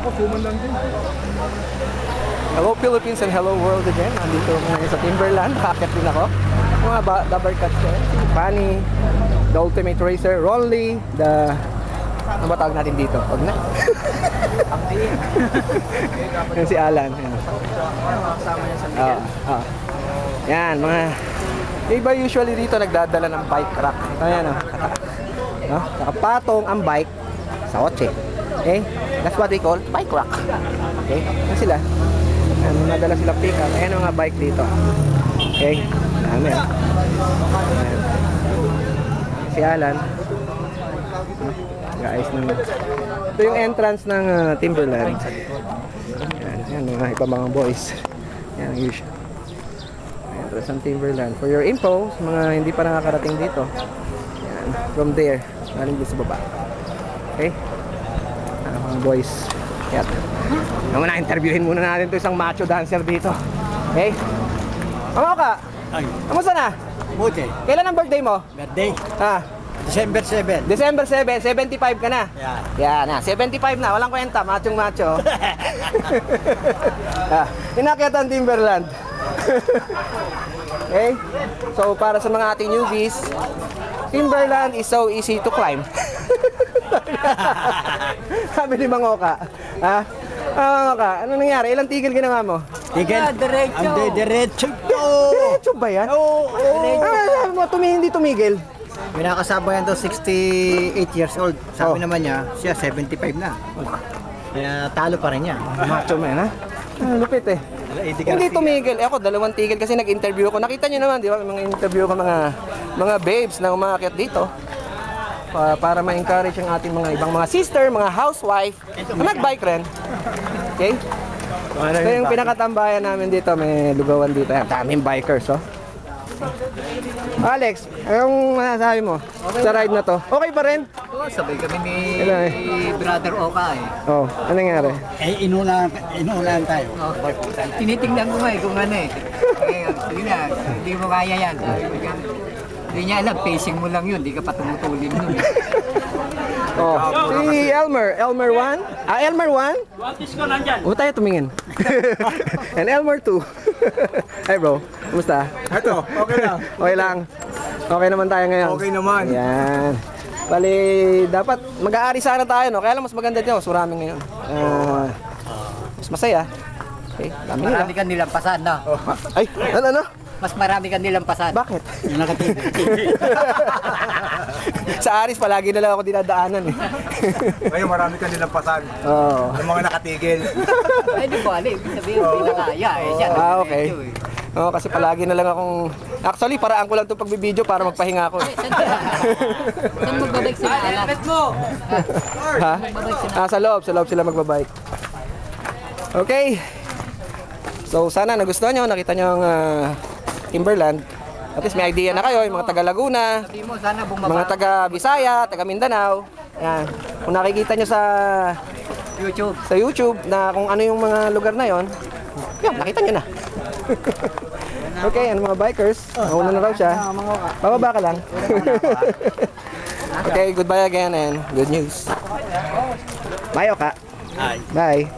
Ako, suman lang din. Hello Philippines and hello world again. Andito ngayon sa Timberland. Nakakit din ako. Mga rubber cuts ko. Si Fanny, the ultimate racer, Ronly, the... Ano ba tawag natin dito? Huwag na. Yan si Alan. Yan. Yan, mga... Iba usually dito nagdadala ng bike rack. Ito yan, no? Nakapatong ang bike sa kotse. Okay? That's what they call bike rack. Okay? Yan sila. Yan, nadala sila pick up. Ayan ang mga bike dito. Okay? Dami yan. Si Alan. Guys, ito yung entrance ng Timberland. Yan, mga iba mga boys. Yan, usual. Entrance ng Timberland. For your info, sa mga hindi pa nakakarating dito. Yan, from there, galing dito sa baba. Okay? Mga boys. Yan. Muna, interviewin muna natin ito isang macho dancer dito. Okay? Ano ka? Ay, Kamusta na? buti. Kailan ang birthday mo? Birthday. Ha? December 7. December 7, 75 ka na. Yan. Yan na, 75 na, walang kwenta, machong macho. Inakyat ang Timberland. Okay? So para sa mga ating newbies, Timberland is so easy to climb. Sabi ni Mangoka. Ha? Mangoka, ano nangyari? Ilang tigil ginawa mo? Tigil. Diretso. Diretso to. Diretso ba yan? Oo. Sabi mo, hindi tumigil. May nakasama yan daw 68 years old. Sabi naman niya, siya 75 na. Kaya talo pa rin niya. Macho man, ha? Lupit eh. Hindi tumigil. Ako, 2 tigil kasi nag-interview ko. Nakita niyo naman, di ba? Mga interview ko mga babes na umakyat dito. Para ma-encourage ang ating mga ibang mga sister, mga housewife na nag-bike rin. Okay? Ito yung pinakatambayan namin dito. May lugawan dito. Daming bikers, oh. Alex, anong masasabi mo sa ride na to? Okay pa rin? Oo, sabay kami ni Brother Oka eh. Oh, anong nangyari? Eh, inulan tayo. Oh, tinitingnan ko nga eh kung ano eh. Sige na, hindi mo kaya yan. Sabi ko yan. Hindi niya alam, pacing mo lang yun, hindi ka pa tumutulin nun. Oh, si Elmer 1? Elmer 1? Watis ko nandyan. Huwag tayo tumingin. And Elmer 2. Hi bro, kumusta? Ito, okay lang. Okay lang. Okay naman tayo ngayon. Okay naman. Yan. Bali, dapat mag-aari sana tayo, no? Kaya lang mas maganda dito, mas marami ngayon. Mas masaya. Okay, dami nila. Marami kang nilampasan na. Ay, ano? Mas marami kang nilampasan. Bakit? Yung nakatigil. Sa Aris, palagi na lang ako dinadaanan eh. Ngayon, marami ka nilang pasan. Oo. Yung mga nakatigil. Ay, di ko alam. Ibig sabihin, hindi na kaya eh. Siya, Okay. Oo, kasi palagi na lang akong... Actually, paraan ko lang itong pagbibideo para magpahinga ako. Saan magbabike sila? Helmet mo! Ha? Sa loob sila magbabike. Okay. So, sana nagustuhan nyo, nakita nyo ang Timberland. At least may idea na kayo, yung mga taga Laguna, Sabi mo, sana bumaba. mga taga Bisaya, taga Mindanao. Yan. Kung nakikita nyo sa YouTube na kung ano yung mga lugar na yon, yan, nakita nyo na. Okay, ano mga bikers, mauna na raw siya. Bababa ka lang. Okay, goodbye again and good news. Bye, Oka. Bye.